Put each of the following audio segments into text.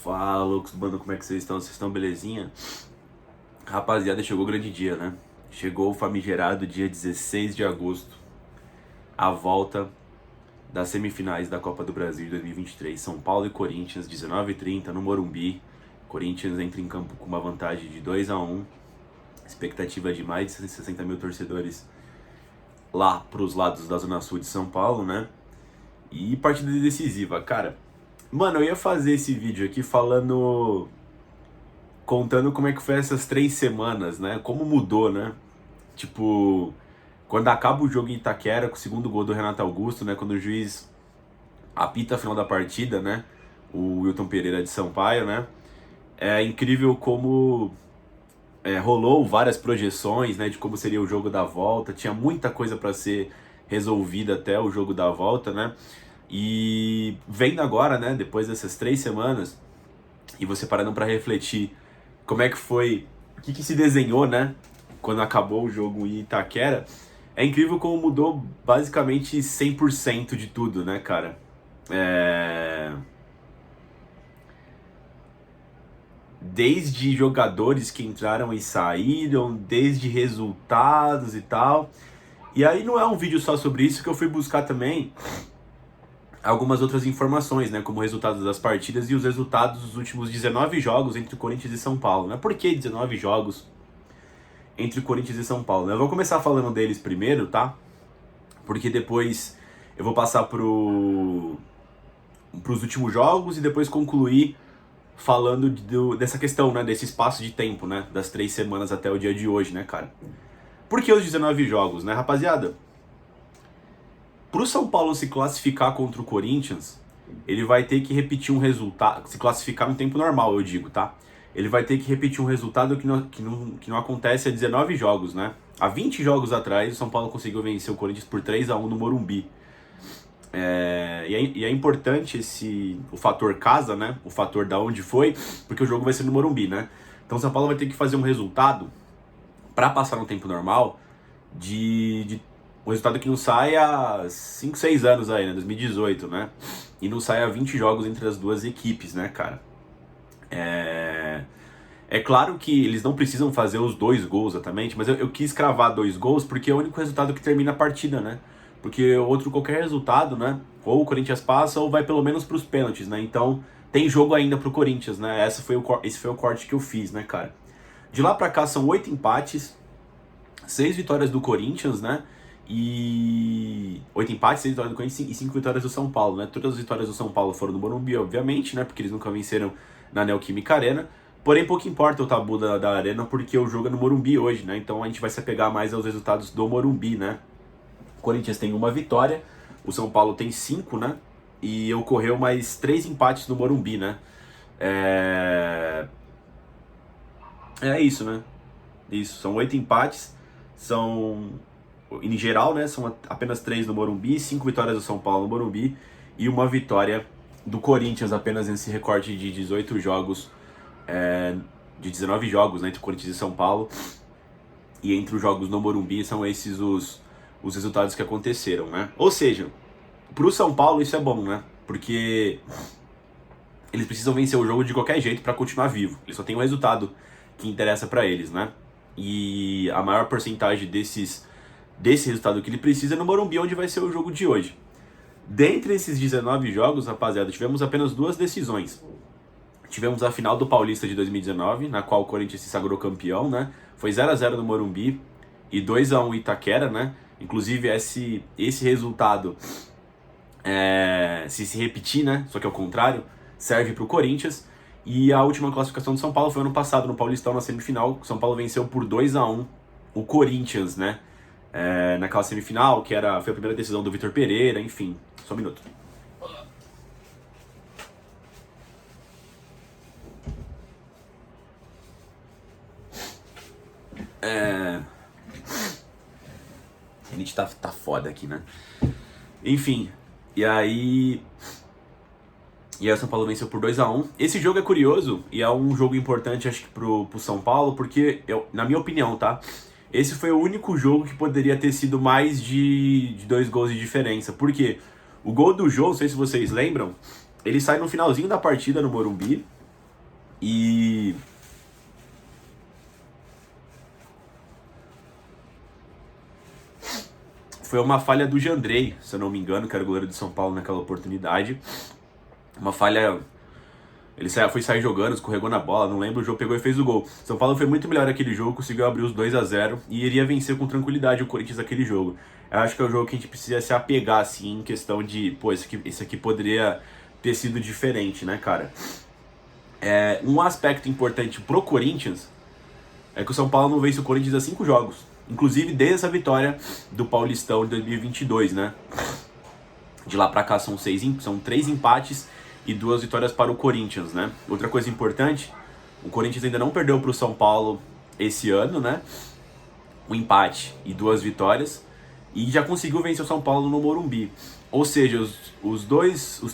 Fala, loucos, mano, como é que vocês estão? Vocês estão belezinha? Rapaziada, chegou o grande dia, né? Chegou o famigerado dia 16 de agosto, a volta das semifinais da Copa do Brasil de 2023. São Paulo e Corinthians, 19h30 no Morumbi. Corinthians entra em campo com uma vantagem de 2-1. Expectativa de mais de 60 mil torcedores lá pros lados da Zona Sul de São Paulo, né? E partida decisiva, cara. Mano, eu ia fazer esse vídeo aqui contando como é que foi essas 3 semanas, né? Como mudou, né? Tipo, quando acaba o jogo em Itaquera, com o segundo gol do Renato Augusto, né? Quando o juiz apita a final da partida, né? O Wilton Pereira de Sampaio, né? É incrível como rolou várias projeções, né? De como seria o jogo da volta. Tinha muita coisa para ser resolvida até o jogo da volta, né? E vendo agora, né? Depois dessas 3 semanas, e você parando para refletir como é que foi, o que se desenhou, né, quando acabou o jogo em Itaquera, é incrível como mudou basicamente 100% de tudo, né, cara? Desde jogadores que entraram e saíram, desde resultados e tal. E aí não é um vídeo só sobre isso, que eu fui buscar também algumas outras informações, né, como resultados das partidas e os resultados dos últimos 19 jogos entre Corinthians e São Paulo, né? Por que 19 jogos entre Corinthians e São Paulo, né? Eu vou começar falando deles primeiro, tá? Porque depois eu vou passar pros últimos jogos e depois concluir falando dessa questão, né, desse espaço de tempo, né, das 3 semanas até o dia de hoje, né, cara? Por que os 19 jogos, né, rapaziada? Pro São Paulo se classificar contra o Corinthians, ele vai ter que repetir um resultado, se classificar no tempo normal, eu digo, tá? Ele vai ter que repetir um resultado que não acontece há 19 jogos, né? Há 20 jogos atrás, o São Paulo conseguiu vencer o Corinthians por 3-1 no Morumbi. E é importante o fator casa, né? O fator da onde foi, porque o jogo vai ser no Morumbi, né? Então o São Paulo vai ter que fazer um resultado para passar no tempo normal de um resultado que não sai há 5, 6 anos aí, né? 2018, né? E não sai há 20 jogos entre as duas equipes, né, cara? É claro que eles não precisam fazer os 2 gols exatamente, mas eu quis cravar 2 gols porque é o único resultado que termina a partida, né? Porque qualquer resultado, né? Ou o Corinthians passa ou vai pelo menos pros pênaltis, né? Então tem jogo ainda pro Corinthians, né? Esse foi o corte que eu fiz, né, cara? De lá pra cá são 8 empates, 6 vitórias do Corinthians, né? E 8 empates, 6 vitórias do Corinthians e 5 vitórias do São Paulo, né? Todas as vitórias do São Paulo foram no Morumbi, obviamente, né? Porque eles nunca venceram na Neoquímica Arena. Porém, pouco importa o tabu da Arena, porque o jogo é no Morumbi hoje, né? Então a gente vai se apegar mais aos resultados do Morumbi, né? O Corinthians tem 1 vitória, o São Paulo tem 5, né? E ocorreu mais 3 empates no Morumbi, né? É isso, né? Isso, são 8 empates, em geral, né? São apenas 3 no Morumbi, 5 vitórias do São Paulo no Morumbi e 1 vitória do Corinthians apenas nesse recorte de 18 jogos, de 19 jogos, né, entre Corinthians e São Paulo. E entre os jogos no Morumbi são esses os resultados que aconteceram, né? Ou seja, pro São Paulo isso é bom, né? Porque eles precisam vencer o jogo de qualquer jeito para continuar vivo. Eles só tem um resultado que interessa para eles, né? E a maior porcentagem desse resultado que ele precisa é no Morumbi, onde vai ser o jogo de hoje. Dentre esses 19 jogos, rapaziada, tivemos apenas 2 decisões. Tivemos a final do Paulista de 2019, na qual o Corinthians se sagrou campeão, né? Foi 0-0 no Morumbi e 2-1 em Itaquera, né? Inclusive esse resultado, se repetir, né? Só que ao contrário, serve para o Corinthians. E a última classificação do São Paulo foi ano passado, no Paulistão, na semifinal. O São Paulo venceu por 2-1 o Corinthians, né? Naquela semifinal, que foi a primeira decisão do Vitor Pereira, enfim. Só um minuto. A gente tá foda aqui, né? Enfim, e aí o São Paulo venceu por 2-1. Esse jogo é curioso e é um jogo importante, acho que pro São Paulo, porque, na minha opinião, tá? Esse foi o único jogo que poderia ter sido mais de 2 gols de diferença. Por quê? O gol do Jô, não sei se vocês lembram, ele sai no finalzinho da partida no Morumbi, E foi uma falha do Jandrei, se eu não me engano, que era o goleiro de São Paulo naquela oportunidade. Uma falha... Ele foi sair jogando, escorregou na bola, não lembro, o jogo pegou e fez o gol. São Paulo foi muito melhor naquele jogo, conseguiu abrir os 2-0 e iria vencer com tranquilidade o Corinthians naquele jogo. Eu acho que é o jogo que a gente precisa se apegar, assim, em questão de, pô, esse aqui poderia ter sido diferente, né, cara? Um aspecto importante pro Corinthians é que o São Paulo não vence o Corinthians há 5 jogos. Inclusive desde essa vitória do Paulistão de 2022, né? De lá pra cá são 3 empates e 2 vitórias para o Corinthians, né? Outra coisa importante, o Corinthians ainda não perdeu para o São Paulo esse ano, né? Um empate e 2 vitórias, e já conseguiu vencer o São Paulo no Morumbi. Ou seja, os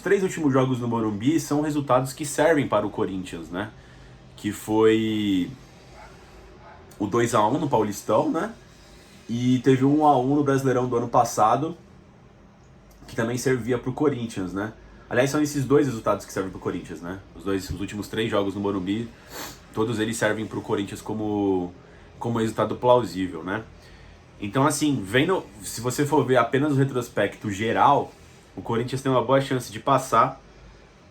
3 últimos jogos no Morumbi são resultados que servem para o Corinthians, né? Que foi o 2-1 no Paulistão, né? E teve um 1-1 no Brasileirão do ano passado, que também servia para o Corinthians, né? Aliás, são esses 2 resultados que servem para o Corinthians, né? Os últimos 3 jogos no Morumbi, todos eles servem para o Corinthians como resultado plausível, né? Então, assim, se você for ver apenas o retrospecto geral, o Corinthians tem uma boa chance de passar,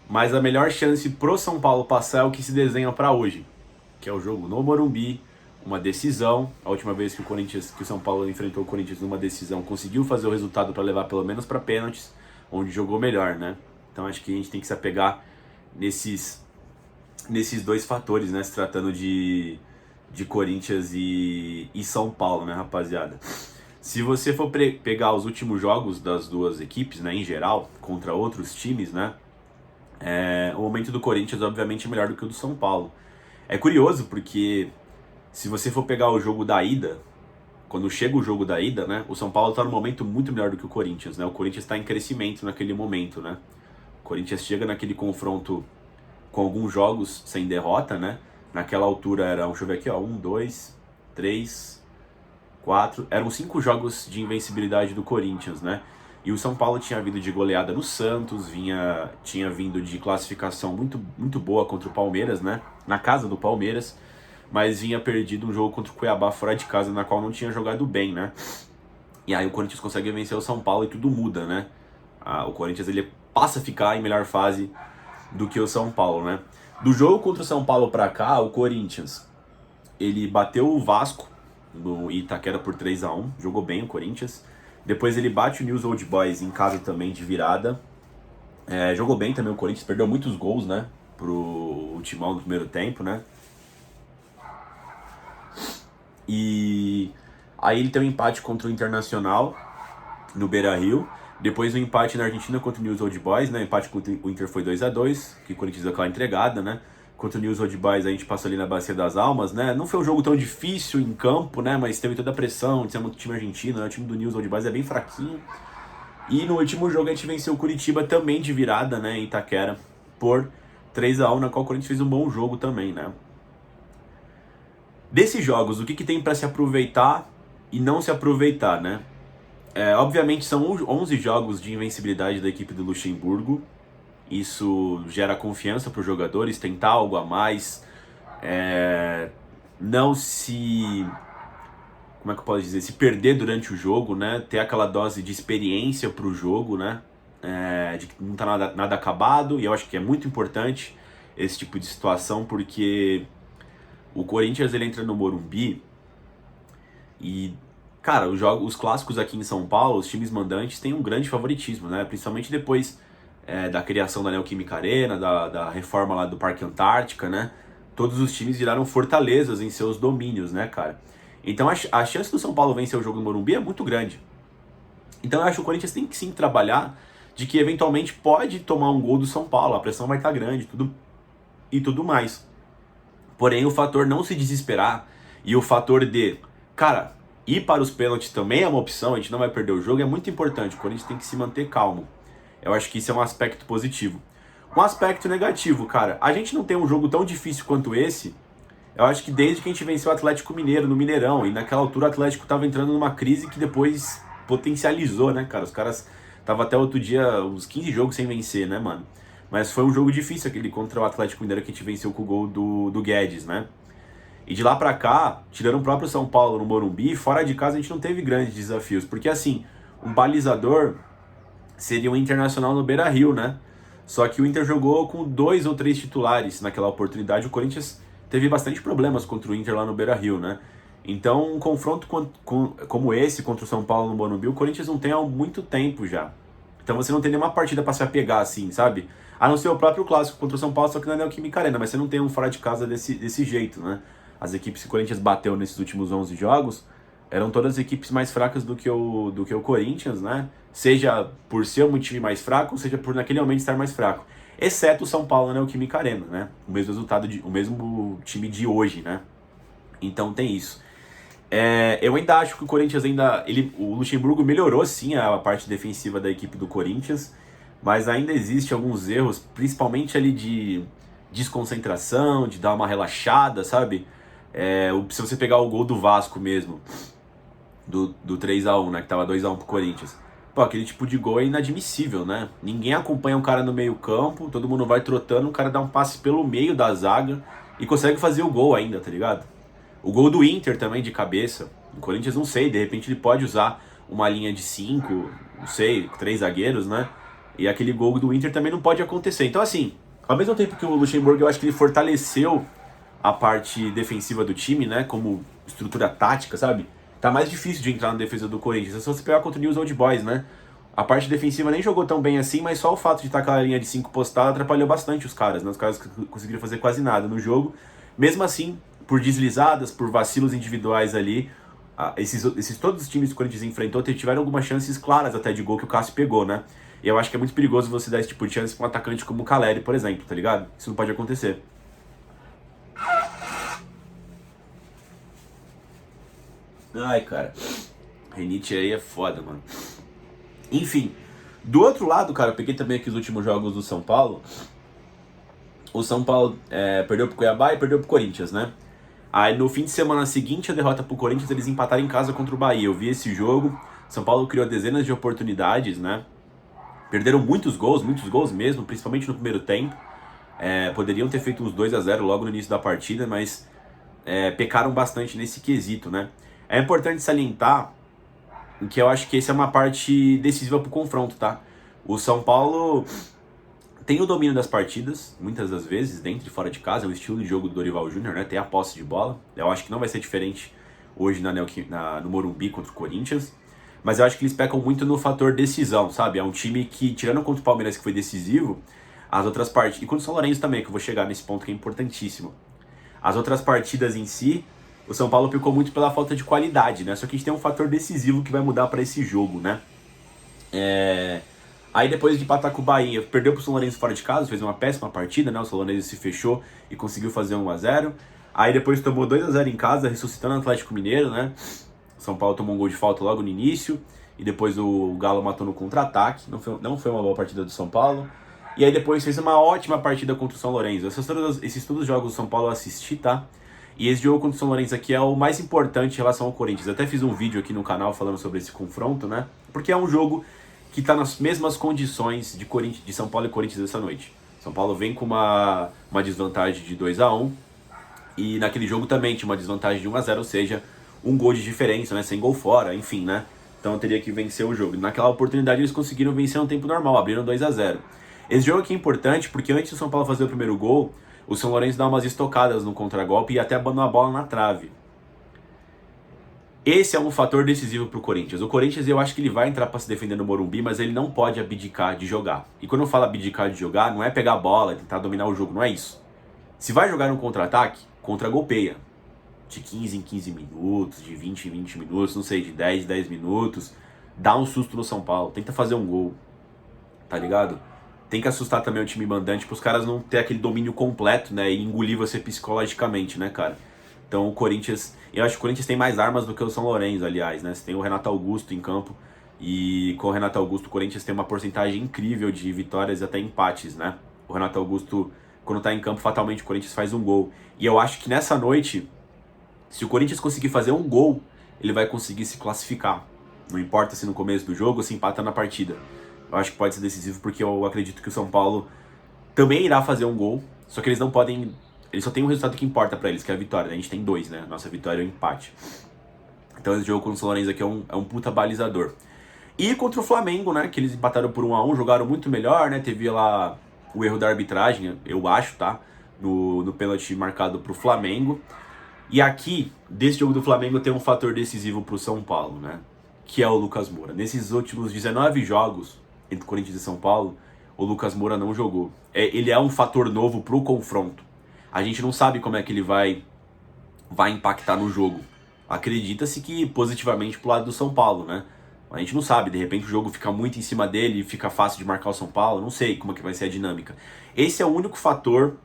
mas a melhor chance pro São Paulo passar é o que se desenha para hoje, que é o jogo no Morumbi, uma decisão. A última vez que o São Paulo enfrentou o Corinthians numa decisão, conseguiu fazer o resultado para levar pelo menos para pênaltis, onde jogou melhor, né? Então acho que a gente tem que se apegar nesses 2 fatores, né? Se tratando de Corinthians e São Paulo, né, rapaziada? Se você for pegar os últimos jogos das 2 equipes, né, em geral, contra outros times, né? O momento do Corinthians, obviamente, é melhor do que o do São Paulo. É curioso porque se você for pegar o jogo da ida, quando chega o jogo da ida, né, o São Paulo está num momento muito melhor do que o Corinthians, né? O Corinthians está em crescimento naquele momento, né? O Corinthians chega naquele confronto com alguns jogos sem derrota, né? Naquela altura era, deixa eu ver aqui, ó, 1, 2, 3, 4, eram 5 jogos de invencibilidade do Corinthians, né? E o São Paulo tinha vindo de goleada no Santos, tinha vindo de classificação muito, muito boa contra o Palmeiras, né? Na casa do Palmeiras, mas vinha perdido um jogo contra o Cuiabá fora de casa, na qual não tinha jogado bem, né? E aí o Corinthians consegue vencer o São Paulo e tudo muda, né? O Corinthians ele passa a ficar em melhor fase do que o São Paulo, né? Do jogo contra o São Paulo pra cá, o Corinthians, ele bateu o Vasco no Itaquera por 3-1, jogou bem o Corinthians. Depois ele bate o News Old Boys em casa também de virada. Jogou bem também o Corinthians, perdeu muitos gols, né? Pro Timão no primeiro tempo, né? E aí ele tem um empate contra o Internacional no Beira-Rio. Depois um empate na Argentina contra o News Old Boys, né? O empate contra o Inter foi 2-2, que o Corinthians deu aquela entregada, né? Contra o News Old Boys a gente passou ali na Bacia das Almas, né? Não foi um jogo tão difícil em campo, né? Mas teve toda a pressão de ser muito time argentino, né? O time do News Old Boys é bem fraquinho. E no último jogo a gente venceu o Curitiba também de virada, né? Em Itaquera, por 3-1, na qual o Corinthians fez um bom jogo também, né? Desses jogos, o que tem para se aproveitar e não se aproveitar, né? Obviamente são 11 jogos de invencibilidade da equipe do Luxemburgo. Isso gera confiança para os jogadores, tentar algo a mais. Não se... Como é que eu posso dizer? Se perder durante o jogo, né? Ter aquela dose de experiência para o jogo, né? De que não está nada acabado. E eu acho que é muito importante esse tipo de situação, porque o Corinthians ele entra no Morumbi e... Cara, os clássicos aqui em São Paulo, os times mandantes têm um grande favoritismo, né? Principalmente depois da criação da Neoquímica Arena, da reforma lá do Parque Antártica, né? Todos os times viraram fortalezas em seus domínios, né, cara? Então a chance do São Paulo vencer o jogo no Morumbi é muito grande. Então eu acho que o Corinthians tem que sim trabalhar de que eventualmente pode tomar um gol do São Paulo, a pressão vai estar grande tudo mais. Porém, o fator não se desesperar e o fator de, cara, ir para os pênaltis também é uma opção, a gente não vai perder o jogo, é muito importante. O Corinthians tem que se manter calmo. Eu acho que isso é um aspecto positivo. Um aspecto negativo, cara, a gente não tem um jogo tão difícil quanto esse. Eu acho que desde que a gente venceu o Atlético Mineiro no Mineirão, e naquela altura o Atlético estava entrando numa crise que depois potencializou, né, cara? Os caras estavam até outro dia uns 15 jogos sem vencer, né, mano? Mas foi um jogo difícil aquele contra o Atlético Mineiro que a gente venceu com o gol do Guedes, né? E de lá pra cá, tirando o próprio São Paulo no Morumbi, fora de casa a gente não teve grandes desafios. Porque assim, um balizador seria o Internacional no Beira-Rio, né? Só que o Inter jogou com 2 ou 3 titulares naquela oportunidade. O Corinthians teve bastante problemas contra o Inter lá no Beira-Rio, né? Então, um confronto como esse contra o São Paulo no Morumbi, o Corinthians não tem há muito tempo já. Então você não tem nenhuma partida pra se apegar assim, sabe? A não ser o próprio clássico contra o São Paulo, só que não é Neoquímica Arena, mas você não tem um fora de casa desse jeito, né? As equipes que o Corinthians bateu nesses últimos 11 jogos eram todas equipes mais fracas do que o Corinthians, né? Seja por ser um time mais fraco, seja por naquele momento estar mais fraco. Exceto o São Paulo na Neoquímica Arena, né? O mesmo resultado, o mesmo time de hoje, né? Então tem isso. Eu ainda acho que o Corinthians o Luxemburgo melhorou sim a parte defensiva da equipe do Corinthians, mas ainda existe alguns erros, principalmente ali de desconcentração, de dar uma relaxada, sabe? Se você pegar o gol do Vasco mesmo, do 3-1, né, que tava 2-1 pro Corinthians. Pô, aquele tipo de gol é inadmissível, né? Ninguém acompanha um cara no meio campo, todo mundo vai trotando, o cara dá um passe pelo meio da zaga e consegue fazer o gol ainda, tá ligado? O gol do Inter também de cabeça. O Corinthians não sei, de repente ele pode usar uma linha de 5, não sei, 3 zagueiros, né? E aquele gol do Inter também não pode acontecer. Então assim, ao mesmo tempo que o Luxemburgo, eu acho que ele fortaleceu a parte defensiva do time, né? Como estrutura tática, sabe? Tá mais difícil de entrar na defesa do Corinthians. É só você pegar contra o News Old Boys, né? A parte defensiva nem jogou tão bem assim, mas só o fato de estar com a linha de 5 postada atrapalhou bastante os caras, né? Os caras conseguiram fazer quase nada no jogo. Mesmo assim, por deslizadas, por vacilos individuais ali, todos os times que o Corinthians enfrentou tiveram algumas chances claras até de gol que o Cássio pegou, né? E eu acho que é muito perigoso você dar esse tipo de chance pra um atacante como o Caleri, por exemplo, tá ligado? Isso não pode acontecer. Ai, cara. Renite aí é foda, mano. Enfim, do outro lado, cara, eu peguei também aqui os últimos jogos do São Paulo. O São Paulo perdeu pro Cuiabá e perdeu pro Corinthians, né? Aí no fim de semana seguinte, a derrota pro Corinthians, eles empataram em casa contra o Bahia. Eu vi esse jogo, São Paulo criou dezenas de oportunidades, né? Perderam muitos gols mesmo, principalmente no primeiro tempo. Poderiam ter feito uns 2-0 logo no início da partida, mas pecaram bastante nesse quesito, né? É importante salientar que eu acho que essa é uma parte decisiva pro confronto, tá? O São Paulo tem o domínio das partidas, muitas das vezes, dentro e fora de casa, é o estilo de jogo do Dorival Júnior, né? Tem a posse de bola. Eu acho que não vai ser diferente hoje no Morumbi contra o Corinthians. Mas eu acho que eles pecam muito no fator decisão, sabe? É um time que, tirando contra o Palmeiras, que foi decisivo, as outras partidas... E contra o São Lourenço também, que eu vou chegar nesse ponto que é importantíssimo. As outras partidas em si, o São Paulo pecou muito pela falta de qualidade, né? Só que a gente tem um fator decisivo que vai mudar para esse jogo, né? Aí depois de empatar com o Bahia, perdeu pro São Lourenço fora de casa, fez uma péssima partida, né? O São Lourenço se fechou e conseguiu fazer 1-0. Aí depois tomou 2-0 em casa, ressuscitando o Atlético Mineiro, né? São Paulo tomou um gol de falta logo no início. E depois o Galo matou no contra-ataque. Não foi uma boa partida do São Paulo. E aí depois fez uma ótima partida contra o São Lourenço. Esses todos os jogos do São Paulo eu assisti, tá? E esse jogo contra o São Lourenço aqui é o mais importante em relação ao Corinthians. Eu até fiz um vídeo aqui no canal falando sobre esse confronto, né? Porque é um jogo que tá nas mesmas condições de São Paulo e Corinthians essa noite. São Paulo vem com uma desvantagem de 2-1. E naquele jogo também tinha uma desvantagem de 1-0, ou seja, um gol de diferença, né? Sem gol fora, enfim, né? Então eu teria que vencer o jogo. Naquela oportunidade eles conseguiram vencer no tempo normal, abriram 2-0. Esse jogo aqui é importante porque antes do São Paulo fazer o primeiro gol, o São Lourenço dá umas estocadas no contragolpe e até abandonou a bola na trave. Esse é um fator decisivo pro Corinthians. O Corinthians, eu acho que ele vai entrar para se defender no Morumbi, mas ele não pode abdicar de jogar. E quando eu falo abdicar de jogar, não é pegar a bola e tentar dominar o jogo, não é isso. Se vai jogar no contra-ataque, contra-golpeia. De 15 em 15 minutos, de 20 em 20 minutos, não sei, de 10 em 10 minutos. Dá um susto no São Paulo, tenta fazer um gol, tá ligado? Tem que assustar também o time mandante pros caras não ter aquele domínio completo, né? E engolir você psicologicamente, né, cara? Então o Corinthians... Eu acho que o Corinthians tem mais armas do que o São Lourenço, aliás, né? Você tem o Renato Augusto em campo. E com o Renato Augusto, o Corinthians tem uma porcentagem incrível de vitórias e até empates, né? O Renato Augusto, quando tá em campo, fatalmente o Corinthians faz um gol. E eu acho que nessa noite, se o Corinthians conseguir fazer um gol, ele vai conseguir se classificar. Não importa se no começo do jogo ou se empata na partida. Eu acho que pode ser decisivo porque eu acredito que o São Paulo também irá fazer um gol, só que eles não podem... Eles só têm um resultado que importa pra eles, que é a vitória, né? A gente tem 2, né? Nossa vitória é o empate. Então esse jogo contra o São Lourenço aqui é um puta balizador. E contra o Flamengo, né? Que eles empataram por 1-1, jogaram muito melhor, né? Teve lá o erro da arbitragem, eu acho, tá? No pênalti marcado pro Flamengo. E aqui, desse jogo do Flamengo, tem um fator decisivo pro São Paulo, né? Que é o Lucas Moura. Nesses últimos 19 jogos entre Corinthians e São Paulo, o Lucas Moura não jogou. Ele é um fator novo pro confronto. A gente não sabe como é que ele vai impactar no jogo. Acredita-se que positivamente pro lado do São Paulo, né? A gente não sabe, de repente o jogo fica muito em cima dele e fica fácil de marcar o São Paulo, não sei como é que vai ser a dinâmica. Esse é o único fator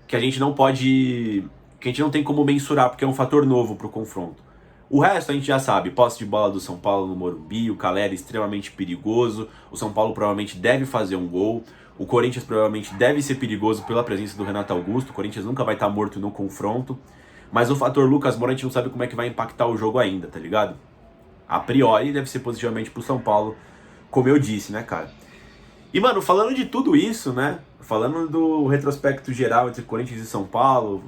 que a gente não pode, que a gente não tem como mensurar, porque é um fator novo pro confronto. O resto a gente já sabe, posse de bola do São Paulo no Morumbi, o Calera extremamente perigoso, o São Paulo provavelmente deve fazer um gol, o Corinthians provavelmente deve ser perigoso pela presença do Renato Augusto, o Corinthians nunca vai estar morto no confronto, mas o fator Lucas Moura a gente não sabe como é que vai impactar o jogo ainda, tá ligado? A priori deve ser positivamente pro São Paulo, como eu disse, né, cara? E, mano, falando de tudo isso, né? Falando do retrospecto geral entre Corinthians e São Paulo,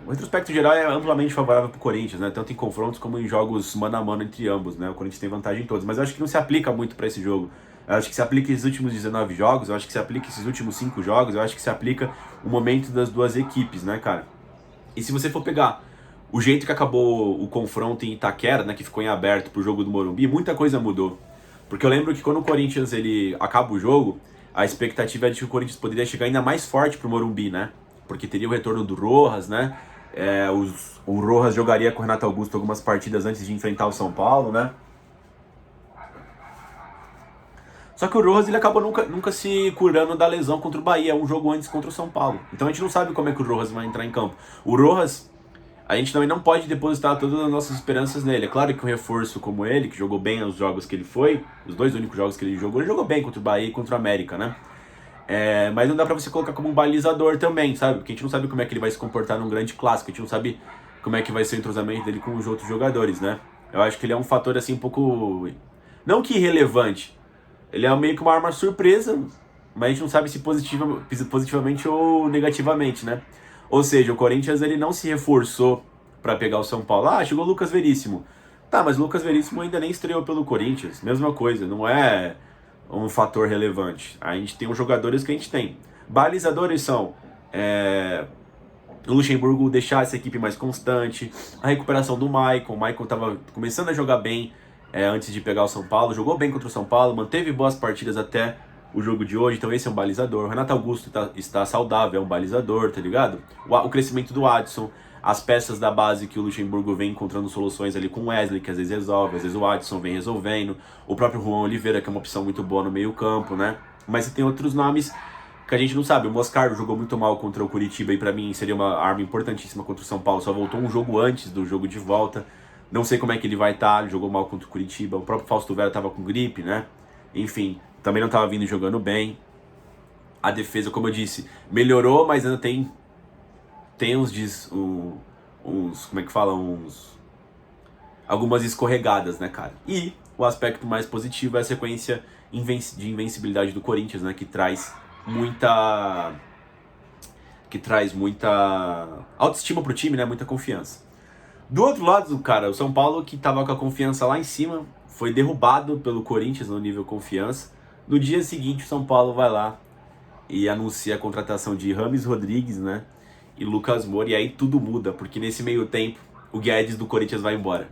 o retrospecto geral é amplamente favorável pro Corinthians, né? Tanto em confrontos como em jogos mano a mano entre ambos, né? O Corinthians tem vantagem em todos, mas eu acho que não se aplica muito pra esse jogo. Eu acho que se aplica esses últimos 19 jogos, eu acho que se aplica esses últimos 5 jogos, eu acho que se aplica o momento das duas equipes, né, cara? E se você for pegar o jeito que acabou o confronto em Itaquera, né, que ficou em aberto pro jogo do Morumbi, muita coisa mudou. Porque eu lembro que quando o Corinthians ele acaba o jogo, a expectativa é de que o Corinthians poderia chegar ainda mais forte pro Morumbi, né? Porque teria o retorno do Rojas, né? O Rojas jogaria com o Renato Augusto algumas partidas antes de enfrentar o São Paulo, né? Só que o Rojas ele acabou nunca se curando da lesão contra o Bahia, um jogo antes contra o São Paulo. Então a gente não sabe como é que o Rojas vai entrar em campo. O Rojas, a gente também não pode depositar todas as nossas esperanças nele. É claro que um reforço como ele, que jogou bem os jogos que ele foi, os 2 únicos jogos que ele jogou bem contra o Bahia e contra o América, né? Mas não dá pra você colocar como um balizador também, sabe? Porque a gente não sabe como é que ele vai se comportar num grande clássico, a gente não sabe como é que vai ser o entrosamento dele com os outros jogadores, né? Eu acho que ele é um fator, assim, um pouco... Não que irrelevante, ele é meio que uma arma surpresa, mas a gente não sabe se positivamente ou negativamente, né? Ou seja, o Corinthians ele não se reforçou para pegar o São Paulo. Ah, chegou o Lucas Veríssimo. Tá, mas o Lucas Veríssimo ainda nem estreou pelo Corinthians. Mesma coisa, não é um fator relevante. A gente tem os jogadores que a gente tem. Balizadores são o Luxemburgo deixar essa equipe mais constante, a recuperação do Maicon. O Maicon estava começando a jogar bem antes de pegar o São Paulo, jogou bem contra o São Paulo, manteve boas partidas até o jogo de hoje, então esse é um balizador. O Renato Augusto está saudável, é um balizador, tá ligado? O crescimento do Adson, as peças da base que o Luxemburgo vem encontrando soluções ali com o Wesley, que às vezes resolve, às vezes o Adson vem resolvendo, o próprio Juan Oliveira, que é uma opção muito boa no meio campo, né? Mas você tem outros nomes que a gente não sabe. O Moscardo jogou muito mal contra o Curitiba e pra mim seria uma arma importantíssima contra o São Paulo, só voltou um jogo antes do jogo de volta. Não sei como é que ele vai estar, ele jogou mal contra o Curitiba, o próprio Fausto Vera tava com gripe, né? Enfim, também não estava vindo jogando bem. A defesa, como eu disse, melhorou, mas ainda tem como é que fala, algumas escorregadas, né, cara? E o aspecto mais positivo é a sequência de invencibilidade do Corinthians, né, que traz muita autoestima pro time, né, muita confiança. Do outro lado, cara, o São Paulo, que tava com a confiança lá em cima, foi derrubado pelo Corinthians no nível confiança. No dia seguinte, o São Paulo vai lá e anuncia a contratação de Rames Rodrigues, né? E Lucas Moura, e aí tudo muda, porque nesse meio tempo, o Guedes do Corinthians vai embora.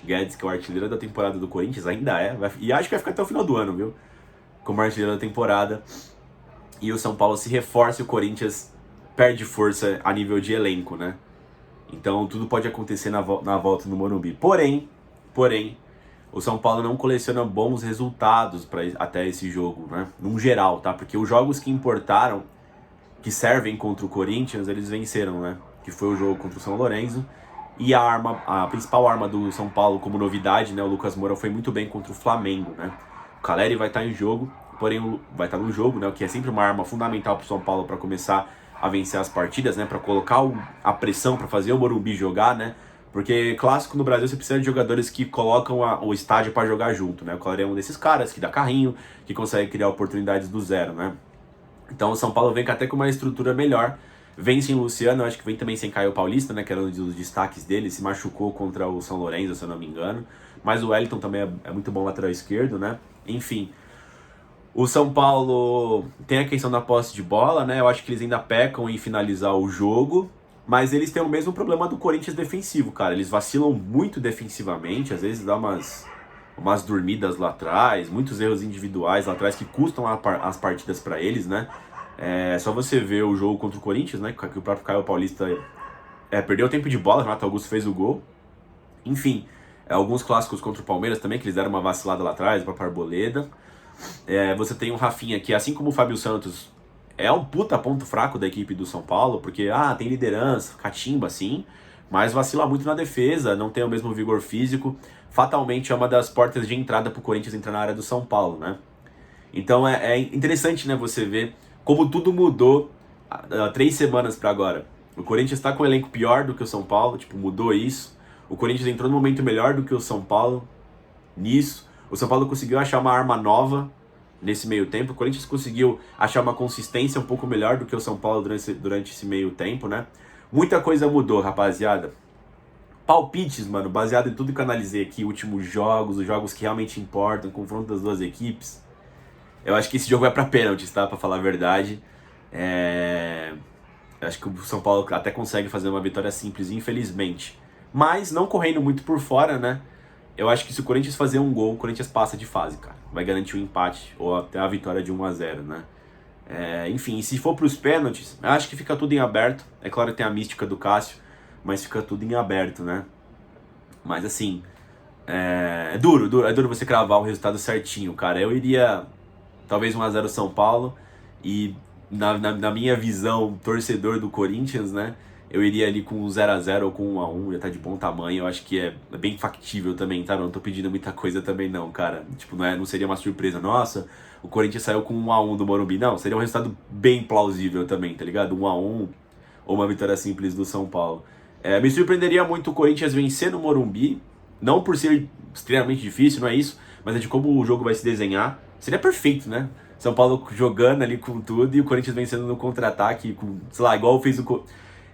Guedes, que é o artilheiro da temporada do Corinthians, ainda e acho que vai ficar até o final do ano, viu? Como artilheiro da temporada. E o São Paulo se reforça e o Corinthians perde força a nível de elenco, né? Então tudo pode acontecer na volta no Morumbi. Porém, o São Paulo não coleciona bons resultados até esse jogo, né? Num geral, tá? Porque os jogos que importaram, que servem contra o Corinthians, eles venceram, né? Que foi o jogo contra o São Lourenço. E a principal arma do São Paulo como novidade, né? O Lucas Moura foi muito bem contra o Flamengo, né? O Calleri vai estar em jogo, porém vai estar no jogo, né? O que é sempre uma arma fundamental para o São Paulo para começar a vencer as partidas, né? Para colocar a pressão, para fazer o Morumbi jogar, né? Porque clássico no Brasil você precisa de jogadores que colocam o estádio para jogar junto, né? O Calleri é um desses caras que dá carrinho, que consegue criar oportunidades do zero, né? Então o São Paulo vem até com uma estrutura melhor. Vem sem Luciano, acho que vem também sem Caio Paulista, né? Que era um dos destaques dele. Se machucou contra o São Lourenço, se eu não me engano. Mas o Wellington também é muito bom lateral esquerdo, né? Enfim, o São Paulo tem a questão da posse de bola, né? Eu acho que eles ainda pecam em finalizar o jogo. Mas eles têm o mesmo problema do Corinthians defensivo, cara. Eles vacilam muito defensivamente, às vezes dá umas dormidas lá atrás, muitos erros individuais lá atrás que custam as partidas para eles, né? É só você ver o jogo contra o Corinthians, né? Que o próprio Caio Paulista perdeu o tempo de bola, o Renato Augusto fez o gol. Enfim, alguns clássicos contra o Palmeiras também, que eles deram uma vacilada lá atrás, para Arboleda. Você tem o Rafinha, que assim como o Fábio Santos, é um puta ponto fraco da equipe do São Paulo, porque tem liderança, catimba sim, mas vacila muito na defesa, não tem o mesmo vigor físico. Fatalmente é uma das portas de entrada pro Corinthians entrar na área do São Paulo, né? Então é interessante, né, você ver como tudo mudou há 3 semanas para agora. O Corinthians está com um elenco pior do que o São Paulo, tipo, mudou isso. O Corinthians entrou num momento melhor do que o São Paulo nisso. O São Paulo conseguiu achar uma arma nova nesse meio tempo. O Corinthians conseguiu achar uma consistência um pouco melhor do que o São Paulo durante esse meio tempo, né? Muita coisa mudou, rapaziada. Palpites, mano, baseado em tudo que eu analisei aqui, últimos jogos, os jogos que realmente importam, confronto das duas equipes. Eu acho que esse jogo vai pra pênaltis, tá? Pra falar a verdade. Eu acho que o São Paulo até consegue fazer uma vitória simples, infelizmente. Mas não correndo muito por fora, né? Eu acho que se o Corinthians fazer um gol, o Corinthians passa de fase, cara. Vai garantir o empate ou até a vitória de 1-0, né? Enfim, se for pros pênaltis, eu acho que fica tudo em aberto. É claro que tem a mística do Cássio, mas fica tudo em aberto, né? Mas assim, é duro você cravar o resultado certinho, cara. Eu iria talvez 1-0 São Paulo e na minha visão, torcedor do Corinthians, né? Eu iria ali com 0-0 ou com 1-1, já tá de bom tamanho. Eu acho que é bem factível também, tá? Não tô pedindo muita coisa também não, cara. Tipo, não seria uma surpresa. Nossa, o Corinthians saiu com 1-1 do Morumbi. Não, seria um resultado bem plausível também, tá ligado? 1-1 ou uma vitória simples do São Paulo. Me surpreenderia muito o Corinthians vencer no Morumbi. Não por ser extremamente difícil, não é isso. Mas é de como o jogo vai se desenhar. Seria perfeito, né? São Paulo jogando ali com tudo e o Corinthians vencendo no contra-ataque, sei lá, igual fez o...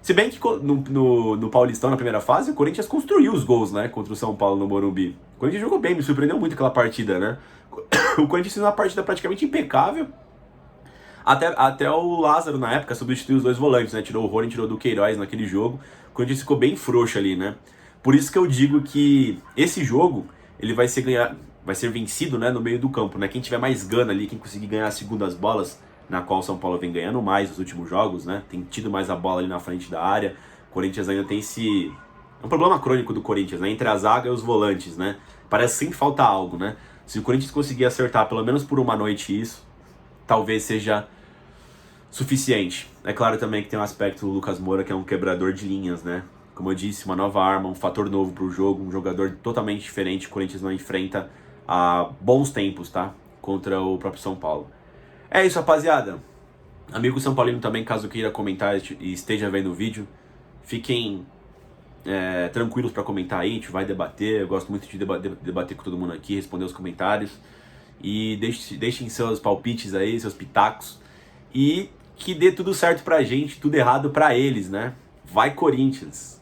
Se bem que no Paulistão, na primeira fase, o Corinthians construiu os gols, né, contra o São Paulo no Morumbi. O Corinthians jogou bem, me surpreendeu muito aquela partida, né? O Corinthians fez uma partida praticamente impecável. Até o Lázaro, na época, substituiu os dois volantes, né? Tirou o Rony, tirou o Duqueiroz naquele jogo. O Corinthians ficou bem frouxo ali, né? Por isso que eu digo que esse jogo, ele vai ser vencido, né, no meio do campo, né? Quem tiver mais gana ali, quem conseguir ganhar as segundas bolas, na qual o São Paulo vem ganhando mais nos últimos jogos, né? Tem tido mais a bola ali na frente da área. O Corinthians ainda tem esse... É um problema crônico do Corinthians, né? Entre a zaga e os volantes, né? Parece que sempre falta algo, né? Se o Corinthians conseguir acertar pelo menos por uma noite isso, talvez seja suficiente. É claro também que tem um aspecto do Lucas Moura, que é um quebrador de linhas, né? Como eu disse, uma nova arma, um fator novo pro jogo, um jogador totalmente diferente. O Corinthians não enfrenta há bons tempos, tá? Contra o próprio São Paulo. É isso, rapaziada. Amigo São Paulino também, caso queira comentar e esteja vendo o vídeo, fiquem tranquilos para comentar aí, a gente vai debater. Eu gosto muito de debater com todo mundo aqui, responder os comentários. E deixem seus palpites aí, seus pitacos. E que dê tudo certo pra gente, tudo errado pra eles, né? Vai, Corinthians!